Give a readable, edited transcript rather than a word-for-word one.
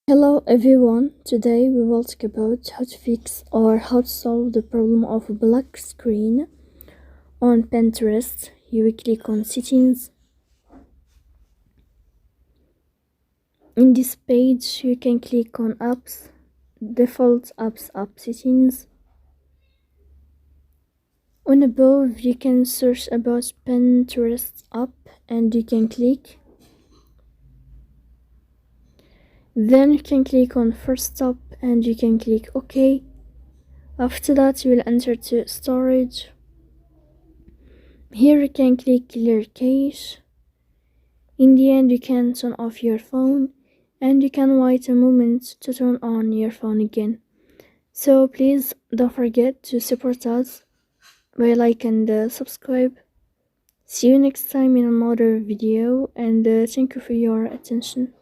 Hello everyone, today we will talk about how to fix or how to solve the problem of a black screen. On Pinterest, you will click on settings. In this page, you can click on apps, default apps app settings. On above, you can search about Pinterest app and you can click. Then you can click on first stop and you can click OK. After that, you will enter to storage. Here you can click clear cache. In the end, you can turn off your phone and you can wait a moment to turn on your phone again. So please don't forget to support us by like and subscribe. See you next time in another video and thank you for your attention.